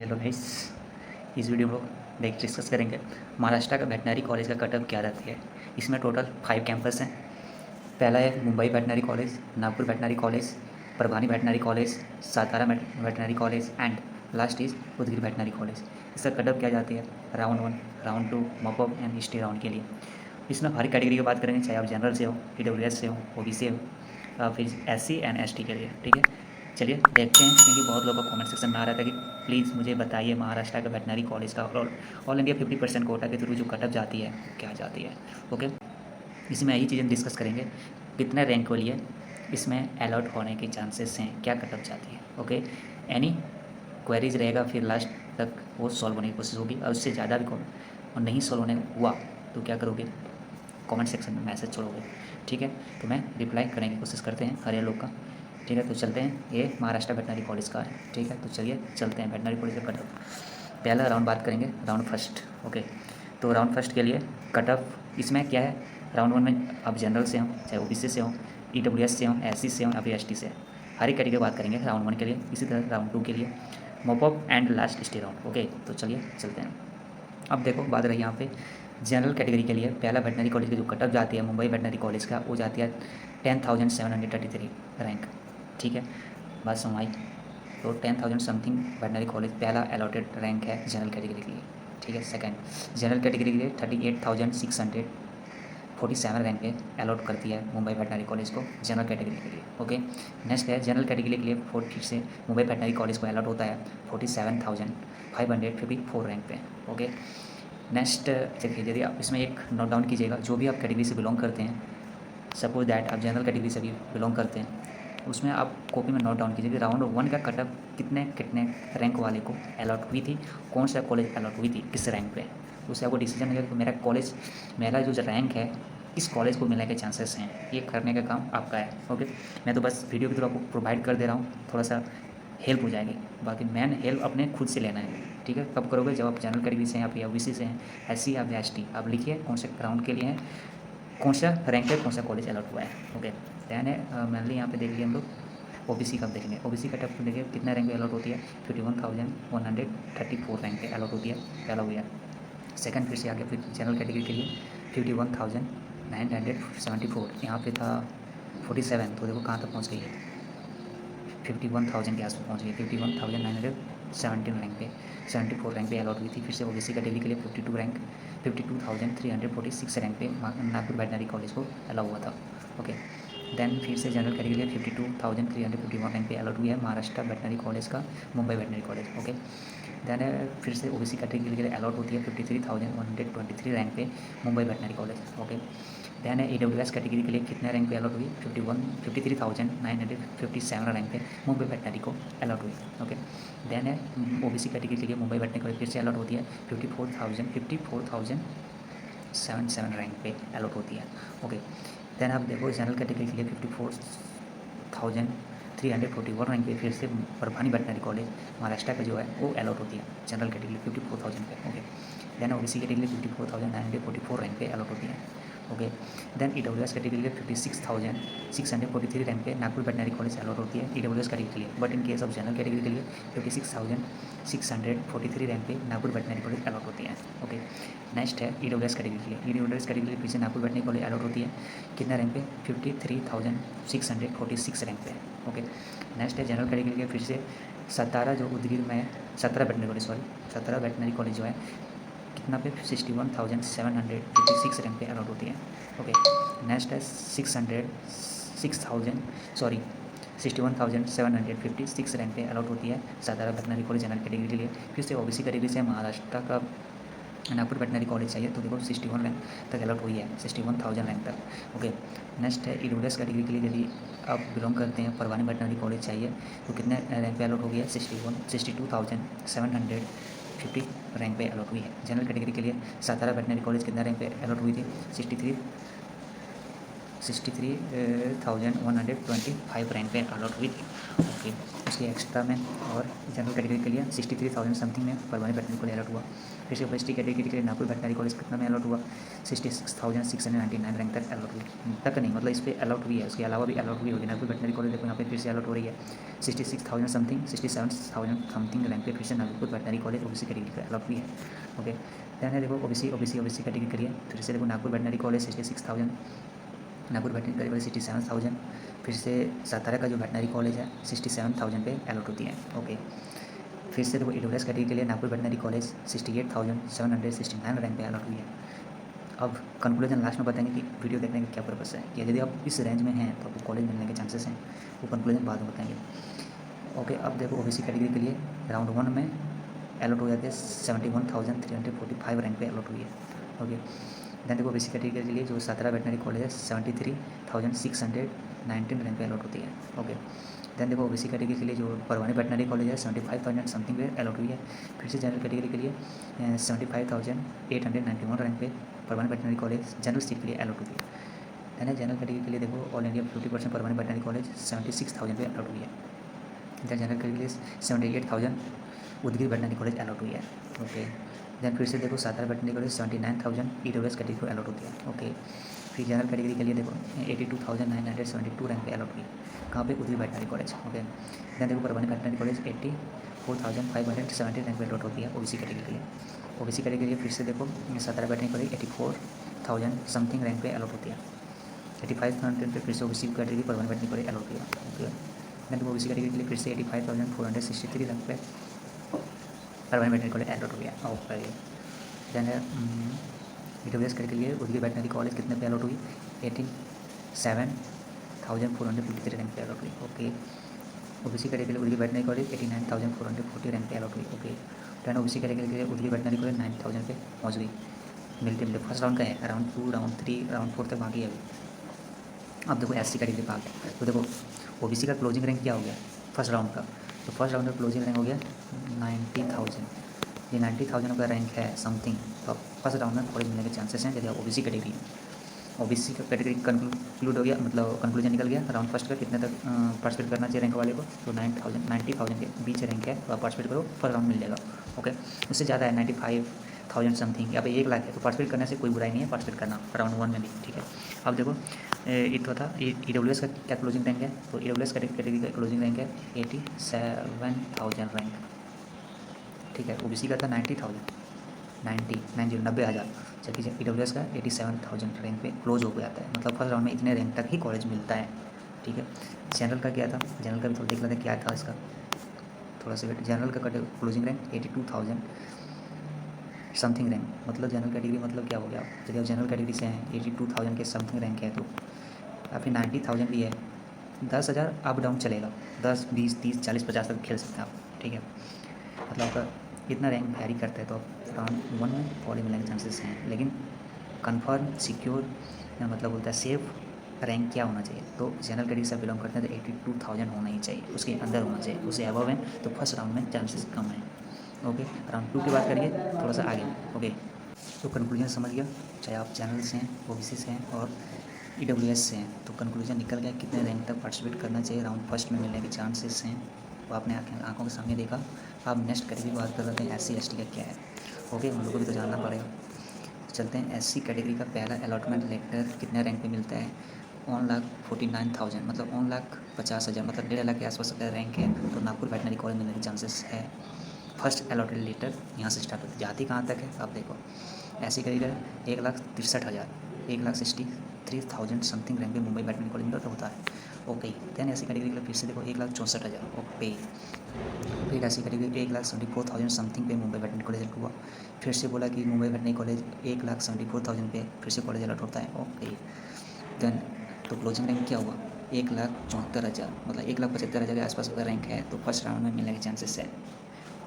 Hello guys, इस video में हम लोग डिस्कस करेंगे महाराष्ट्र का वेटनरी कॉलेज का कटअप क्या रहती है। इसमें टोटल 5 कैंपस हैं। पहला है Mumbai veterinary college, Nagpur veterinary college, Parbhani veterinary college, Satara veterinary college and last is Udgir veterinary college. इसका कटअप क्या जाती है round 1, round 2, mop up and stray round के लिए। इसमें हर कैटेगरी की बात करेंगे, चाहे आप जनरल से हो, EWS से हो, OBC से हो, फिर SC एंड ST के लिए। ठीक है, चलिए देखते हैं, क्योंकि बहुत लोगों का कमेंट सेक्शन में आ रहा था कि प्लीज़ मुझे बताइए महाराष्ट्र का वेटनरी कॉलेज का ऑल इंडिया 50% कोटा के थ्रू जो कटअप जाती है क्या जाती है। ओके, इसमें यही चीज़ें डिस्कस करेंगे, कितने रैंक के लिए इसमें अलॉट होने के चांसेस हैं, क्या कटअप जाती है। ओके, एनी क्वेरीज रहेगा फिर लास्ट तक वो सॉल्व होने की कोशिश होगी, और उससे ज़्यादा भी और नहीं सॉल्व होने हुआ तो क्या करोगे, कमेंट सेक्शन में मैसेज छोड़ोगे। ठीक है, तो मैं रिप्लाई करने की कोशिश करते हैं हर लोग का। ठीक है, तो चलते हैं, ये महाराष्ट्र वेटनरी कॉलेज का है। ठीक है, तो चलिए चलते हैं वेटनरी कॉलेज का कटअप। पहला राउंड बात करेंगे, राउंड फर्स्ट। ओके, तो राउंड फर्स्ट के लिए कटअप इसमें क्या है, राउंड 1 में आप जनरल से हों, चाहे OBC से हों, EWS से हों, SC से हों या फिर ST से, हर एक कैटेगरी बात करेंगे राउंड 1 के लिए। इसी तरह राउंड 2 के लिए mop up and last stay round. Okay, तो चलिए चलते हैं। अब देखो बात रही यहाँ पे जनरल कैटेगरी के लिए, पहला वेटनरी कॉलेज की जो कटअप जाती है मुंबई वेटनरी कॉलेज का, वो जाती है 10,733 रैंक। ठीक है, बात समझ आई। तो 10,000 समथिंग वेटनरी कॉलेज पहला अलॉटेड रैंक है जनरल कैटेगरी के लिए। ठीक है, सेकंड जनरल कैटेगरी के लिए 38,647 रैंक पे अलॉट करती है मुंबई वेटनरी कॉलेज को जनरल कैटेगरी के लिए। ओके, नेक्स्ट है जनरल कैटेगरी के लिए फिर से मुंबई वेटनरी कॉलेज को अलॉट होता है 47,554 रैंक पे। ओके, नेक्स्ट देखिए, यदि आप इसमें एक नोट डाउन कीजिएगा, जो भी आप कैटेगरी से बिलोंग करते हैं, सपोज दैट आप जनरल कैटेगरी से भी बिलोंग करते हैं, उसमें आप कॉपी में नोट डाउन कीजिए कि राउंड 1 का कटअप कितने कितने रैंक वाले को अलॉट हुई थी, कौन सा कॉलेज अलॉट हुई थी, किस रैंक पे। उससे आपको डिसीजन मिलेगा कि मेरा कॉलेज, मेरा जो रैंक है इस कॉलेज को मिलने के चांसेस हैं। ये करने का काम आपका है। ओके, मैं तो बस वीडियो के थ्रू आपको प्रोवाइड कर दे रहा हूँ, थोड़ा सा हेल्प हो जाएगी, बाकी मेन हेल्प अपने खुद से लेना है। ठीक है, कब करोगे, जब आप जनरल कैटेगरी से हैं, आप OBC से हैं, SC या ST, आप लिखिए कौन से राउंड के लिए हैं, कौन सा रैंक है, कौन सा कॉलेज अलॉट हुआ है। ओके, दैन मेनली यहाँ पे देख लिया हम लोग OBC का देखेंगे। OBC का टप देखिए कितना रैंक पे अलॉट होती है, 51,134 रैंक पे अलॉट होती है, पहला हो गया। सेकंड फिर से आगे फिर जनरल कैटेगरी के लिए 51,974, यहाँ पे था 47, तो देखो कहाँ तक पहुँच गई है, 51,000 के आसपास पहुँच गई, 51,917 रैंक पे, 74 रैंक पे अलॉट हुई थी। फिर से OBC कैटेगरी के लिए 52,346 रैंक पे नागपुर वेटनरी कॉलेज को अलाउ हुआ था। ओके, देन फिर से जनरल कैटेगरी के लिए 52,351 रैंक पे अलॉट हुई है महाराष्ट्र वेटनरी कॉलेज का Mumbai veterinary college. Okay, then फिर से OBC कैटेगरी के लिए अलॉट होती है 53,123 रैंक पे Mumbai veterinary college. Okay, then EWS category के लिए कितने रैंक पे अलॉट हुई, 53,957 रैंक पे मुंबई वेटनरी को अलॉट हुई। ओके, देन OBC कैटेगरी के लिए मुंबई वेटनरी कॉलेज फिर से अलॉट होती है 54,077 रैंक पे अलॉट होती है। ओके, देन आप देखो जनरल कैटेगरी के लिए 54,341 रैंक पे फिर से परभानी वेटनरी कॉलेज महाराष्ट्र का जो है वो अलॉट होती है जनरल कैटेगरी 54,000 पे। Okay, then OBC category 54,944 rank पे अलॉट होती है। ओके, देन EWS कैटेगरी के लिए 56,643 रैंक पे नागपुर वेटनरी कॉलेज अलॉट होती है EWS कैटेगरी के लिए। But in case of general category के लिए 56,643 रैंक पे नागपुर वेटनरी कॉलेज अलॉट होती है। ओके, नेक्स्ट है EWS कैटेगरी के लिए। EWS कैटेगरी के लिए फिर से नागपुर वेटनरी कॉलेज अलॉट होती है कितना रैंक पे, 53,646 रैंक पे। ओके, नेक्स्ट है जनरल कैटेगरी के लिए फिर से सतारा जो उदगीर में 17 वेटनरी कॉलेज जो है कितना पे 61,756 रैंक पे अलॉट होती है। ओके, नेक्स्ट है 61,756 रैंक पे अलॉट होती है Satara veterinary college general category के लिए। फिर से OBC कैटेगरी से महाराष्ट्र का नागपुर वेटनरी कॉलेज चाहिए, तो देखो 61 रैंक तक अलॉट हुई है, 61,000 रैंक तक। ओके, नेक्स्ट है EWS कैटेगरी के लिए, यदि आप बिलोंग करते हैं परवानी वेटनरी कॉलेज चाहिए, तो कितने रैंक पे अलॉट हो गया, 62,750 रैंक पे अलॉट हुई है। जनरल कैटेगरी के लिए सातारा वेटनरी कॉलेज कितना रैंक पे अलॉट हुई थी, 63,125 रैंक पे अलॉट हुई थी। ओके, उसके एक्स्ट्रा में और जनरल कैटेगरी के लिए 63,000 समथिंग में परवानी वेटनरी कॉलेज अलॉट हुआ। फिर से ओबीसी कैटेगरी के लिए नागपुर वेटनरी कॉलेज कितना में अलॉट हुआ, 66,699 रैंक तक अलॉट तक नहीं, मतलब इस पर अलॉट हुई है, उसके अलावा भी अलॉट हुई होगी। नागपुर वेटनरी कॉलेज देखो यहाँ पे फिर से अलॉट हो रही है 66,000 समथिंग, 67,000 समथिंग रैंक पे फिर से Nagpur veterinary college OBC category पर अलॉट हुई है। ओके, दैन है देखो ओबीसी कैटेगरी के लिए फिर से देखो Nagpur veterinary college 66,000, Nagpur veterinary college 67,000, फिर से सातारा का जो वेटनरी कॉलेज है 67,000 पे अलॉट होती है। ओके, फिर से देखो ईडब्ल्यूएस कैटेगरी के लिए नागपुर वेटनरी कॉलेज 68,769 रैंक पे अलॉट हुई है। अब कंक्लूजन लास्ट में बताएंगे कि वीडियो देखने का क्या पर्पस है, कि यदि आप इस रेंज में हैं तो आपको कॉलेज मिलने के चांसेस हैं, वो कंक्लूजन बाद में बताएंगे। ओके, अब देखो ओबीसी कैटेगरी के लिए राउंड 1 में अलॉट हो जाते हैं 71,345 रैंक पे अलॉट हुई है। ओके, दैन देखो ओबीसी कैटेगरी के लिए जो सातारा वेटनरी कॉलेज है 73,619 रैंक पे अलॉट होती है। ओके, दैन देखो ओबीसी कैटेगरी के लिए जो परवानी वेटनरी कॉलेज है 75,000 समथिंग पे अलॉट हुई है। फिर से जनरल कैटेगरी के लिए 75,891 रैंक पे Parwani veterinary college general seat के लिए अलॉट हुई है ना। जनरल कैटेगरी के लिए देखो all India 50% Parwani veterinary college 76,000 पे अलॉट हुई है। दैन जनरल कैटेगरी के लिए 78,000 उदगीर वेटनरी कॉलेज अलॉट हुई है। ओके, दैन फिर से देखो Satara veterinary college 79,000 EWS category को अलॉट होती है। ओके, फिर जनरल कैटेगरी के लिए देखो 82,972 रैंक पे अलॉट हुई, कहाँ पे Udgir veterinary college. Okay, then देखो परवानी वेटनरी कॉलेज 84,570 रैंक पे अलॉट होती है ओबीसी कैटेगरी के लिए। ओबीसी कैटेगरी के लिए फिर से देखो Satara veterinary college 84,000 something rank पे अलॉट होती है। 85,000 पे फिर से OBC category Parbhani veterinary college allot हुई है। ओके, दैन देखो ओबीसी कैटेगरी के लिए फिर से 85,463 रैंक पे परवानी वेटनरी कॉलेज अलॉट हो गया। ओके, दैन ईडब्ल्यूएस कैटेगरी के लिए उदगीर वेटनरी कॉलेज कितने पे अलॉट हुई, 87,453 रैंक पे अलॉट हुई। ओके, ओबीसी कैटेगरी के लिए उदगीर वेटनरी कॉलेज 89,440 रैंक पे अलॉट हुई। ओके, दैन ओबीसी कैटेगरी के लिए उदगीर वेटनरी कॉलेज 9,000 पे पहुँच गई मिलते मिलते। फर्स्ट राउंड का है, राउंड 2, राउंड 3, राउंड 4 तक बाकी है अभी। अब देखो एससी कैटेगरी का आ गया, तो देखो ओबीसी का क्लोजिंग रैंक क्या हो गया फर्स्ट राउंड का, तो फर्स्ट राउंड का क्लोजिंग रैंक हो गया 90,000। ये 90,000 का रैंक है समथिंग, तो आप फर्स्ट राउंड में कॉलेज मिलने के चांसेस हैं यदि आप ओबीसी कैटेगरी में। ओबीसी का कैटेगरी कंक्लूड हो गया, मतलब कंक्लूजन निकल गया राउंड फर्स्ट का कितने तक पार्टिसिपेट करना चाहिए रैंक वाले को, तो 90,000 के बीच रैंक है तो आप पार्टिसिपेट करो, फर्स्ट राउंड मिल जाएगा। ओके, उससे ज़्यादा है 95,000 समथिंग, या फिर 1 लाख है तो पार्टिसिपेट करने से कोई बुराई नहीं है, पार्टिसिपेट करना राउंड 1 में भी, ठीक है। अब देखो एक तो था ईडब्ल्यूएस का क्या क्लोजिंग रैंक है, तो ईडब्ल्यूएस कैटेगरी का क्लोजिंग रैंक है 87,000 रैंक, ठीक है। ओबीसी का था 90,000, जबकि ईडब्ल्यूएस का 87,000 रैंक पे क्लोज हो जाता है, मतलब फर्स्ट राउंड में इतने रैंक तक ही कॉलेज मिलता है, ठीक है। जनरल का क्या था, जनरल का भी थोड़ा देख लेते हैं क्या था इसका, थोड़ा सा वेट। जनरल का क्लोजिंग रैंक 82,000 समथिंग रैंक, मतलब जनरल कैटेगरी मतलब क्या हो गया, यदि आप जनरल कैटेगरी से हैं 82,000 के समथिंग रैंक है तो या फिर 90,000 भी है, 10,000 अप डाउन चलेगा, 10, 20, 30, 40, 50 तक खेल सकते हैं आप, ठीक है। मतलब आपका इतना रैंक वैरी करता है तो आप राउंड 1 में कॉलेज मिलने के चांसेस हैं, लेकिन कंफर्म सिक्योर मतलब बोलता है सेफ रैंक क्या होना चाहिए, तो जनरल कैटेगरी से बिलोंग करते हैं तो 82,000 होना ही चाहिए, उसके अंदर होना चाहिए, उससे अबव है तो फर्स्ट राउंड में चांसेस कम हैं। ओके, राउंड 2 की बात करिए थोड़ा सा आगे। ओके, तो कंक्लूजन समझ गया, चाहे आप जनरल से हैं, ओबीसी से हैं और ईडब्ल्यूएस से हैं, तो कंक्लूजन निकल गया कितने रैंक तक पार्टिसिपेट करना चाहिए, राउंड फर्स्ट में मिलने के चांसेस हैं, वो आपने आँखों के सामने देखा। आप नेक्स्ट कैटेगरी की बात कर रहे हैं एससी एसटी का क्या है। ओके, हम लोग को भी तो जानना पड़ेगा, चलते हैं। एससी कैटेगरी का पहला अलॉटमेंट लेटर कितने रैंक पे मिलता है, 1,49,000, मतलब 1,50,000, मतलब 1.5 लाख के आसपास अगर रैंक है तो नागपुर वेटनरी कॉलेज मिलने के चांसेस है। फर्स्ट अलॉटेड लेटर यहाँ से स्टार्ट होती है, जाती कहाँ तक है आप देखो, एससी कैटेगरी 1,63,000, 1,63,000 समथिंग रैंक पे मुंबई वेटनरी कॉलेज में होता है। ओके, दैन एससी कैटेगरी का फिर से देखो 1,64,000। ओके, फिर एससी कैटेगरी 1,74,000 समथिंग पे मुंबई वेटनरी कॉलेज हुआ, फिर से बोला कि मुंबई वेटनरी कॉलेज 1,74,000 पे फिर से कॉलेज अलॉट होता है। ओके, देन तो क्लोजिंग रैंक क्या हुआ, 1,74,000, मतलब 1,75,000 के आसपास अगर रैंक है तो फर्स्ट राउंड में मिलने के चांसेस है,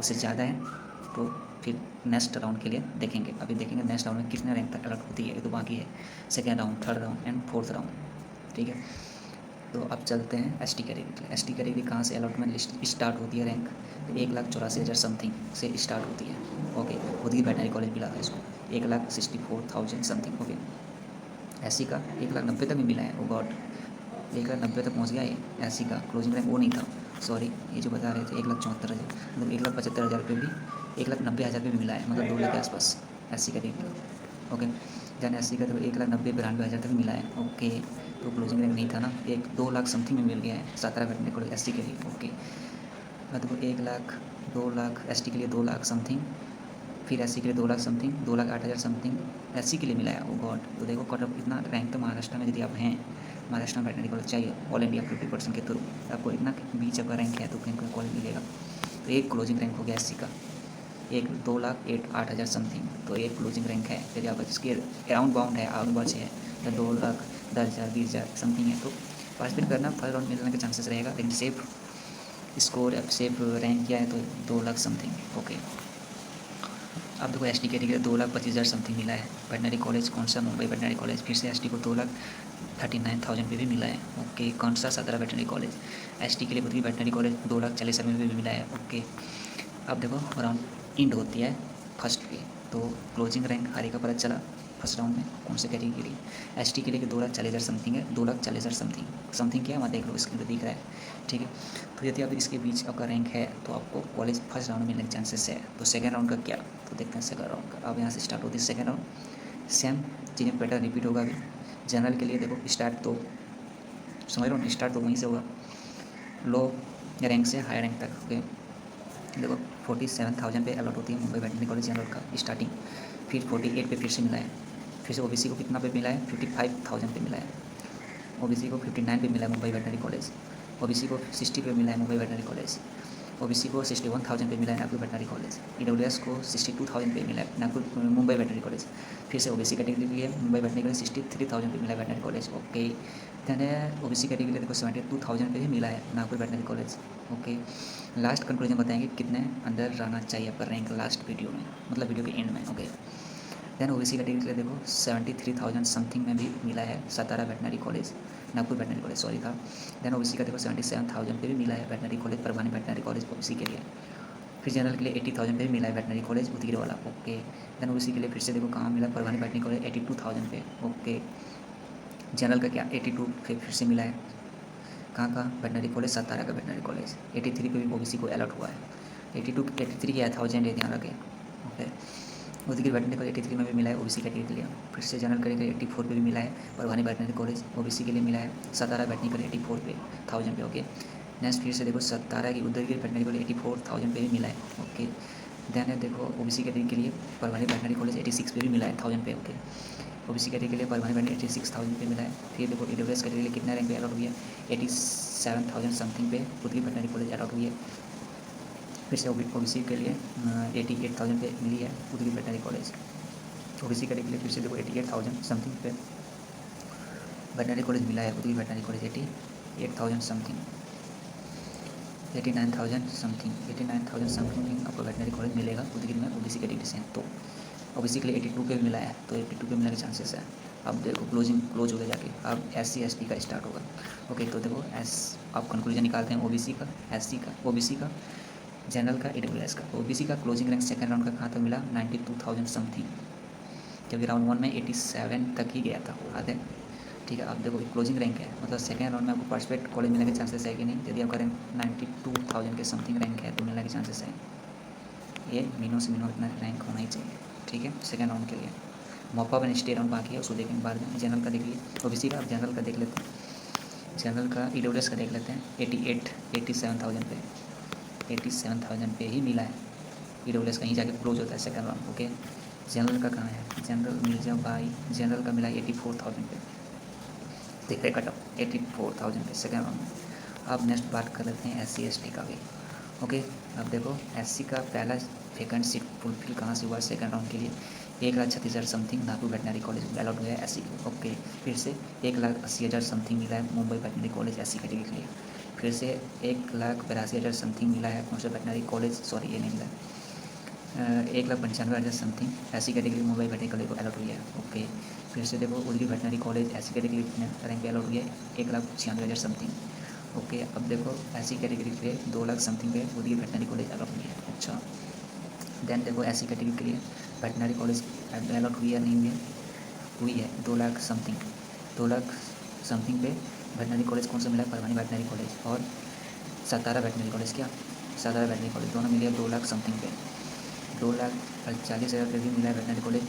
उससे ज़्यादा है तो फिर नेक्स्ट राउंड के लिए देखेंगे। अभी देखेंगे नेक्स्ट राउंड में कितने रैंक तक अलॉट होती है, ये तो बाकी है, second round, third round and fourth round, ठीक है। तो अब चलते हैं एसटी कैटेगरी। एसटी कैटेगरी कहाँ से अलॉटमेंट लिस्ट स्टार्ट होती है, रैंक 1,84,000 समथिंग से स्टार्ट होती है। ओके, उदगीर वेटनरी कॉलेज मिला था इसको 1,64,000 समथिंग। ओके, एससी का 1,90,000 तक भी मिला है, वो गॉड 1,90,000 तक पहुँच गया है एससी का क्लोजिंग रैंक, वो नहीं था। सॉरी ये जो बता रहे थे 1,74,000, मतलब 1,75,000 रुपये भी 1,90,000 रुपये भी मिला है, मतलब 2 लाख के आसपास SC category. Okay, then SC का तो 1,90,92,000 तक मिला है। ओके, तो क्लोजिंग रैंक नहीं था ना, 2 लाख समथिंग में मिल गया है सातारा बैठने को SC के लिए। ओके, मतलब 1 लाख 2 लाख ST के लिए 2 लाख समथिंग, फिर SC के लिए 2 लाख समथिंग, 2,08,000 समथिंग SC के लिए मिला है। ओ गॉड, तो देखो कट ऑफ इतना रैंक तो महाराष्ट्र में यदि आप हैं, महाराष्ट्र में बैठने कॉलेज चाहिए ऑल इंडिया 50% के थ्रू, आपको इतना बीच आपका रैंक है तो कहीं कोई कॉलेज मिलेगा। तो एक क्लोजिंग रैंक हो गया SC का, 2,08,000 समथिंग, तो एक क्लोजिंग रैंक है। यदि आप इसके अराउंड बाउंड है आउट बच है तो 2,10,000 20,000 समथिंग है, तो पार्टिसिपेट करना, फर्स्ट राउंड मिलने के चांसेस रहेगा, लेकिन सेफ स्कोर सेफ रैंक किया है तो 2 लाख समथिंग। ओके, अब देखो ST कैटेगरी 2,25,000 समथिंग मिला है। वेटनरी कॉलेज कौन सा? Mumbai veterinary college. फिर से ST को 2,39,000 पे भी मिला है। ओके, कौन सा? Satara veterinary college. ST के लिए खुद की वेटनरी कॉलेज 2,40,000 में भी मिला है। ओके, अब देखो राउंड इंड होती है फर्स्ट पे, तो क्लोजिंग रैंक हर एक का पता चला फर्स्ट राउंड में कौन से कैटेगरी के लिए। ST के लिए 2,40,000 समथिंग है, 2,40,000 समथिंग क्या है वहाँ देख लो, स्क्रीन पर दिख रहा है। ठीक है, तो यदि आप इसके बीच आपका रैंक है तो आपको कॉलेज फर्स्ट राउंड में मिलने के चांसेस है। तो सेकंड राउंड का क्या, तो देखते हैं सेकंड राउंड का। अब यहाँ से स्टार्ट होती है सेकंड राउंड, सेम चीज़ें पैटर्न रिपीट होगा अभी। जनरल के लिए देखो स्टार्ट तो समझ रहे हो, स्टार्ट तो वहीं से होगा, लो रैंक से हाई रैंक तक। ओके, देखो 47,000 पे अलॉट होती है मुंबई वेटनरी कॉलेज जनरल का स्टार्टिंग, फिर 48 पे फिर से मिला है, फिर से OBC को कितना पे मिला है? 55,000 पे मिला है। OBC को 59 पे मिला है मुंबई वेटनरी कॉलेज। OBC को 60 पे मिला है मुंबई वेटनरी कॉलेज। OBC को 61,000 पे मिला है नागपुर वेटनरी कॉलेज। EWS को 62,000 पे मिला है नागपुर मुंबई वेटनरी कॉलेज। फिर से OBC कैटेगरी के लिए मुंबई वेटनरी कॉलेज 63,000 पे मिला है veterinary college. Okay, then OBC category के लिए देखो 72,000 पे ही मिला है Nagpur veterinary college. Okay, last conclusion बताएंगे कितने अंदर रहना चाहिए आपका रैंक लास्ट वीडियो में, मतलब वीडियो के एंड में। ओके, देन OBC कैटेगरी के लिए देखो 73,000 समथिंग में भी मिला है Satara veterinary college, Nagpur veterinary college sorry था। देन OBC का देखो 77,000 पे भी मिला है veterinary college, Parwani veterinary college OBC के लिए। फिर जनरल के लिए 80,000 पे भी मिला है वेटनरी कॉलेज उदगीर वाला। ओके, देन OBC के लिए फिर से देखो कहाँ मिला, परवानी वेटनरी कॉलेज 82,000 पे। ओके, जनरल का क्या 82 पे फिर से मिला है, कहाँ का? वेटनरी कॉलेज सातारा का वेटनरी कॉलेज। 83 पे भी OBC को अलॉट हुआ है, 83 की 1,000 है, ध्यान रखें। ओके, उदगीर वेटनरी कॉलेज 83 में भी मिला है OBC कैटेगरी के लिए। फिर से जनरल कैटेगरी 84 पे भी मिला है, परवानी वेटनरी कॉलेज OBC के लिए मिला है। सातारा वेटनरी कॉलेज 84 पे 1,000 पे। ओके, नेक्स्ट फिर से देखो सातारा की उदगीर वेटनरी कॉलेज 84,000 पे भी मिला है। ओके, देन देखो OBC कैटेगरी के लिए परवानी वेटनरी कॉलेज 86 पे भी मिला है 1,000 पे। ओके, OBC कैटेगरी के लिए परवानी वेटनरी 86,000 पे मिला है। फिर देखो EWS कैटेगरी के लिए कितना रैंक पे अलॉट हुई है? 87,000 समथिंग पे उदगीर वेटनरी कॉलेज अलॉट हुई है। फिर से OBC के लिए 88,000 पे मिली है Udgir veterinary college. OBC category के लिए फिर से देखो 88,000 समथिंग पे वेटनरी कॉलेज मिला है Udgir veterinary college 88,000 something, 89,000 something आपको वेटनरी कॉलेज मिलेगा उदगीर में OBC कैटेगरी से। तो OBC के लिए 82 पे भी मिला है, तो 82 पे मिलने के चांसेस है। अब देखो क्लोज हो गया जाके, अब SC ST का स्टार्ट होगा। ओके, तो देखो आप कंक्लूजन निकालते हैं OBC का, SC का, OBC का, जनरल का, EWS का। OBC का क्लोजिंग रैंक सेकंड राउंड का कहाँ तक मिला? 92,000 समथिंग, क्योंकि राउंड 1 में 87 तक ही गया था आधे। ठीक है, अब देखो क्लोजिंग रैंक है, मतलब सेकंड राउंड में आपको पार्टिसिपेट कॉलेज मिलने के चांसेस है कि नहीं। यदि आपका रैंक 92,000 के समथिंग रैंक है तो मिलने के चांसेस है, ये मिनिमम से मिनिमम इतना रैंक होना ही चाहिए। ठीक है, सेकंड राउंड के लिए मौका बने स्टे राउंड बाकी है, उसको देखेंगे बाद में। जनरल का देख लिए OBC का, अब जनरल का देख लेते हैं। जनरल का EWS का देख लेते हैं 87,000 पे, 87,000 पे ही मिला है EWS, कहीं जाके क्लोज होता है सेकंड राउंड। ओके, जनरल का कहाँ है? जनरल मिर्जा भाई, जनरल का मिला 84,000 पे, देख रहे कट ऑफ 84,000 पे सेकंड राउंड में। अब नेक्स्ट बात कर लेते हैं SC ST का भी। ओके, अब देखो SC का पहला वैकेंट सीट फुलफिल कहाँ से हुआ सेकंड राउंड के लिए? 1,36,000 समथिंग नागपुर वेटनरी कॉलेज में अलॉट हुआ है SC को। ओके, फिर से 1,80,000 समथिंग मिला है Mumbai veterinary college SC category के लिए। फिर से 1,82,000 समथिंग मिला है कौन सा वेटनरी कॉलेज, सॉरी ये नहीं मिला है, 1,95,000 something SC category Mumbai veterinary college को अलॉट हुई है। ओके, फिर से देखो Udgir veterinary college SC category कितने रैंक पे अलॉट हुई है? 1,96,000 समथिंग। ओके, अब देखो SC कैटेगरी के लिए 2 लाख समथिंग पे उदगीर वेटनरी कॉलेज अलॉट हुई है। अच्छा, देन देखो SC कैटेगरी के लिए वेटनरी कॉलेज अलॉट हुई है नहीं हुई है 2 लाख समथिंग, 2 लाख समथिंग पे वेटनरी कॉलेज कौन सा मिला है? Parwani veterinary college. और सतारा वेटनरी कॉलेज, क्या सतारा वेटनरी कॉलेज दोनों मिले 2 लाख समथिंग पे, 2,40,000 पे भी मिला है वेटनरी कॉलेज,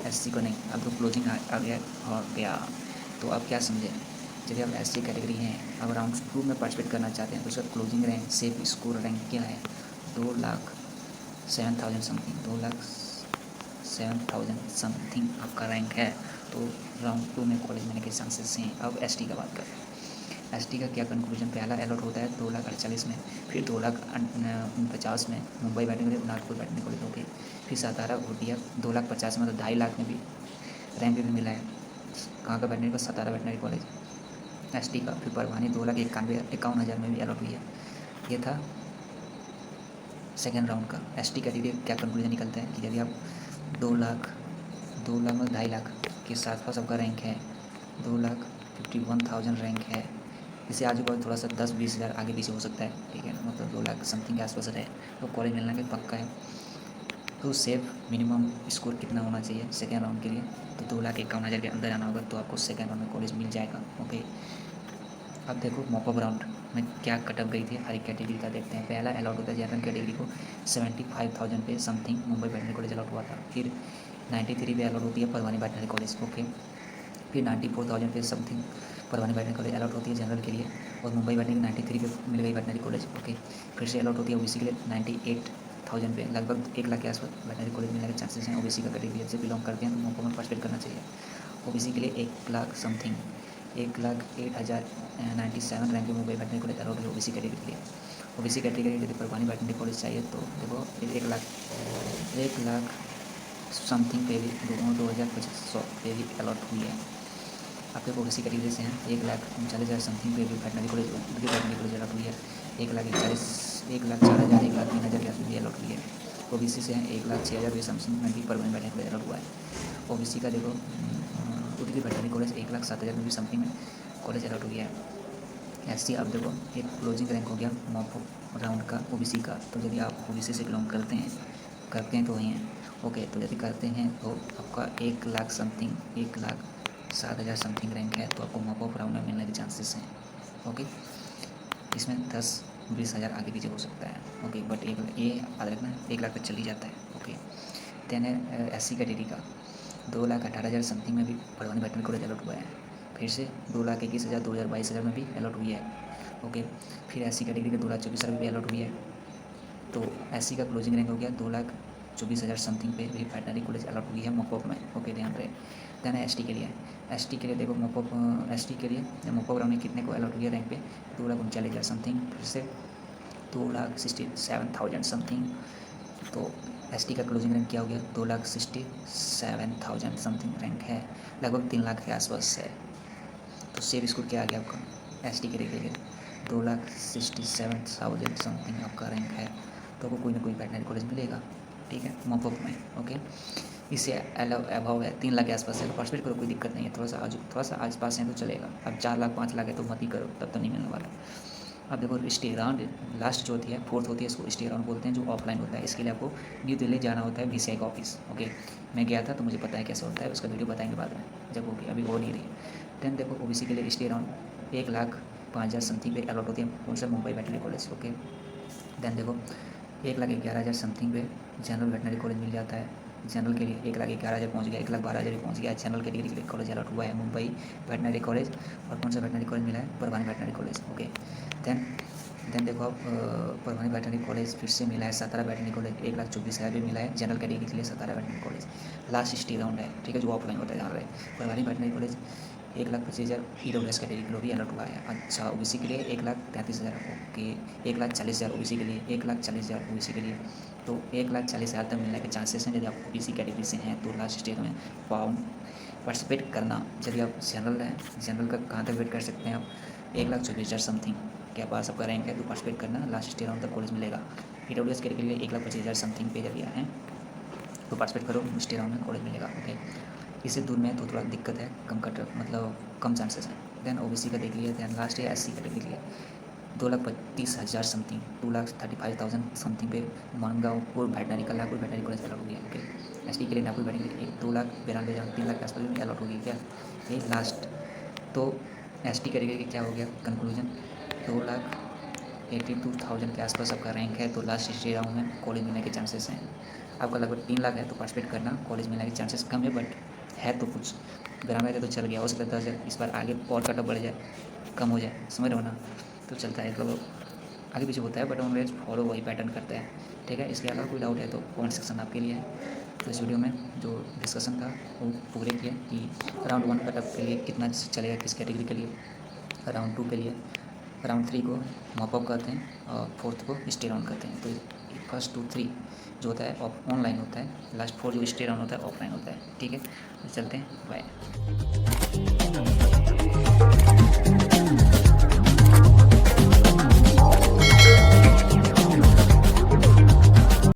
एससी को नहीं। अब तो क्लोजिंग आ गया। तो अब क्या समझे, यदि आप एससी कैटेगरी हैं, अब राउंड 2 में पार्टिसिपेट करना चाहते हैं तो उसका closing rank safe score rank क्या है, 2,07,000 समथिंग, 2,07,000 समथिंग आपका रैंक है। तो राउंड 2 में कॉलेज मिलने के चांसेस हैं। अब एसटी का बात करते हैं। एसटी का क्या कंक्लूजन, पहला अलॉट होता है 2,48,000 में, फिर 2,49,000 में मुंबई बैठने कॉलेज, नागपुर बैठने कॉलेज हो गई, फिर सतारा होती है 2,50,000 में, तो 2.5 लाख में भी रैंक भी मिला है। कहाँ का बैठने का, सतारा बैठने कॉलेज एसटी का। फिर परवानी 2,51,000 में भी अलॉट हुई है। ये था सेकेंड राउंड का। एसटी कैटेगरी क्या कंक्लूजन निकलता है कि यदि आप 2 लाख में 2.5 लाख के साथ पास आपका रैंक है, 2,51,000 रैंक है, इससे आजू बाजू थोड़ा सा 10-20 हज़ार आगे पीछे हो सकता है, ठीक है, मतलब 2 लाख समथिंग के आसपास रहे तो कॉलेज मिलना के पक्का है। तो सेफ मिनिमम स्कोर कितना होना चाहिए सेकेंड राउंड के लिए, तो 2,51,000 के अंदर आना होगा तो आपको सेकेंड राउंड में कॉलेज मिल जाएगा। ओके, अब देखो मॉपअप राउंड में क्या कटअप गई थी हर एक कैटेगरी का देखते हैं। पहला अलॉट होता है जनरल कैटेगरी को 75,000 पे समथिंग मुंबई बैठने कॉलेज अलॉट हुआ था। फिर 93 पे अलॉट होती है परवानी बैठने कॉलेज। ओके, फिर 94,000 पे समथिंग परवानी बैठने कॉलेज अलॉट होती है जनरल के लिए, और मुंबई बैठने की 93 पे मिल गई बैठनरी कॉलेज। ओके, फिर से अलॉट होती है ओबीसी के लिए 98,000 पे, लगभग 1 लाख के आसपास बैठनरी कॉलेज मिलने के चांसेस हैं। ओबीसी का कैटेगरी से बिलोंग करते हैं तो उनको में पार्टिसिपेट करना चाहिए। ओबीसी के लिए 1 लाख समथिंग 1,08,097 रैंक में मुंबई बैठने कॉलेज अलॉट है ओबीसी कैटेगरी के लिए। ओबीसी कैटेगरी यदि परवानी बैठने कॉलेज चाहिए तो देखो 1 लाख समथिंग पे भी 2,2500 पे भी अलॉट हुई है। आपके ओबीसी कैटेगरी से हैं 1,39,000 समथिंग पे भी बैठनरी कॉलेज अलॉट हुई है। 1,41,000 1,04,000 1,03,000 के आसपास भी अलॉट हुई है। ओबीसी से हैं 1,06,000 भी समथिंग में भी परवानी बैठने कॉलेज अलॉट हुआ है। ओबीसी का देखो उनकी बैठनरी कॉलेज 1,07,000 में भी समथिंग में कॉलेज अलॉट हुई है। एससी अब देखो एक क्लोजिंग रैंक हो गया मॉपअप राउंड का ओबीसी का। तो यदि आप ओबीसी से बिलोंग करते हैं तो वही हैं। ओके, तो यदि करते हैं तो आपका 1 लाख समथिंग 1,07,000 समथिंग रैंक है तो आपको मॉपअप राउंड में मिलने के चांसेस हैं। ओके, इसमें 10-20 हज़ार आगे पीछे हो सकता है। ओके, बट ये याद रखना 1 लाख तक चली जाता है। ओके, देन एससी कैटेगरी का 2,18,000 समथिंग में भी परवानी बैठनरी कॉलेज अलॉट हुआ है। फिर से 2,21,000 2,22,000 में भी अलॉट हुई है। ओके, फिर एससी कैटेगरी के 2,24,000 में भी अलॉट हुई है। तो एससी का क्लोजिंग रैंक हो गया 2,24,000 समथिंग पे भी बैठनरी कॉलेज अलॉट हुई है मॉपअप में। ओके, ध्यान रहे। देन एसटी के लिए देखो मॉपअप एसटी के लिए मॉपअप राउंड में कितने को अलॉट हुई है रैंक पे 2,39,000 समथिंग, फिर से 2,67,000 समथिंग। तो एसटी का क्लोजिंग रैंक क्या हो गया 2,67,000 समथिंग रैंक है, लगभग 3 लाख के आसपास है। तो सेफ स्कोर क्या आ गया आपका एसटी के लिए 2,67,000 समथिंग आपका रैंक है। तो आपको कोई ना कोई बैठनरी कॉलेज मिलेगा, ठीक है, मॉपअप में। ओके, इससे अभाव है 3 लाख के आसपास है तो पार्टिसिपेट करो, कोई दिक्कत नहीं है। थोड़ा सा आस पास है तो चलेगा। अब 4 लाख 5 लाख है तो मत ही करो, तब तो नहीं मिलने वाला। अब देखो स्टे राउंड लास्ट जो होती है फोर्थ होती है, इसको स्टे राउंड बोलते हैं, जो ऑफलाइन होता है। इसके लिए आपको न्यू दिल्ली जाना होता है VCI का ऑफिस। ओके, मैं गया था तो मुझे पता है कैसे होता है, उसका वीडियो बताएंगे बाद में जब होगी, अभी हो नहीं रही। देन देखो ओबीसी के लिए स्टे राउंड 1,05,000 समथिंग पे अलॉट होती है कौन सा मुंबई बैठनरी कॉलेज। ओके, देन देखो 1,11,000 समथिंग पे जनरल बैठनरी कॉलेज मिल जाता है। जनरल के लिए 1,11,000 पहुँच गया, 1,12,000 भी पहुँच गया। जनरल कैटेगरी के लिए कॉलेज अलॉट हुआ है मुंबई बैठनरी कॉलेज। और कौन सा बैठनरी कॉलेज मिला है परवानी बैठनरी कॉलेज। ओके, देन देखो आप परवानी बैठनरी कॉलेज फिर से मिला है सतारा बैठनरी कॉलेज 1,24,000 भी मिला है जनरल कैटेगरी के लिए सतारा बैठनरी कॉलेज। लास्ट स्टे राउंड है, ठीक है, जो ऑफलाइन होता है जहाँ रहे परवानी बैठनरी कॉलेज 1,25,000 EWS कैटेगरी के लिए भी अलॉट हुआ है। अच्छा, ओबीसी के लिए 1,33,000। ओके, 1,40,000 ओबीसी के लिए 1,40,000 ओबीसी के लिए। तो 1,40,000 तक मिलने के चांसेस हैं यदि आप ओबीसी कैटेगरी से हैं तो लास्ट स्टेज में पार्टिसिपेट करना। यदि आप जनरल हैं, जनरल का कहाँ तक वेट कर सकते हैं आप 1,24,000 समथिंग के पास आपका रैंक है तो पार्टिसिपेट करना, लास्ट स्टेज राउंड तक कॉलेज मिलेगा। EWS कैटेगरी के लिए 1,25,000 समथिंग पे जब हैं तो पार्टिसिपेट करो, स्टे राउंड में कॉलेज मिलेगा। ओके, इससे दूर में तो थोड़ा दिक्कत है, कम कट मतलब कम चांसेस हैं। देन ओबीसी का देख लिया। देन लास्ट है एससी कैटेगरी के लिए 2,35,000 समथिंग 2,35,000 समथिंग पे मानगांवपुर बैठनरी का नागपुर बैठनरी कॉलेज अलॉट हो गया। ओके, एसटी के लिए नागपुर बैठनरी 2,92,000 3 लाख के आसपास में अलॉट हो गई क्या ये लास्ट। तो एसटी कैटेगरी के क्या हो गया कंक्लूजन 82,000 के आसपास आपका रैंक है तो लास्ट स्टेज राउंड में कॉलेज मिलने के चांसेस हैं। आपका लगभग 3 लाख है तो पार्टिसिपेट करना, कॉलेज मिलने के चांसेस कम है बट है तो कुछ। ग्राम रहते तो चल गया, हो सकता है 10,000 इस बार आगे और कटअप बढ़ जाए, कम हो जाए, समझ रहे हो ना। तो चलता है, तो आगे पीछे होता है बट ऑलवेज फॉलो वही पैटर्न करता है, ठीक है। इसके अलावा कोई डाउट है तो कमेंट सेक्शन आपके लिए है। तो इस वीडियो में जो डिस्कशन था वो पूरे किया कि राउंड 1 कटअप के लिए कितना चलेगा, किस कैटेगरी के लिए, राउंड 2 के लिए, राउंड 3 को मॉप अप करते हैं और 4th को स्टे राउंड करते हैं। तो फर्स्ट 2 3 जो होता है ऑनलाइन होता है, लास्ट 4 जो स्टे राउंड होता है ऑफलाइन होता है, ठीक है। तो चलते हैं, बाय।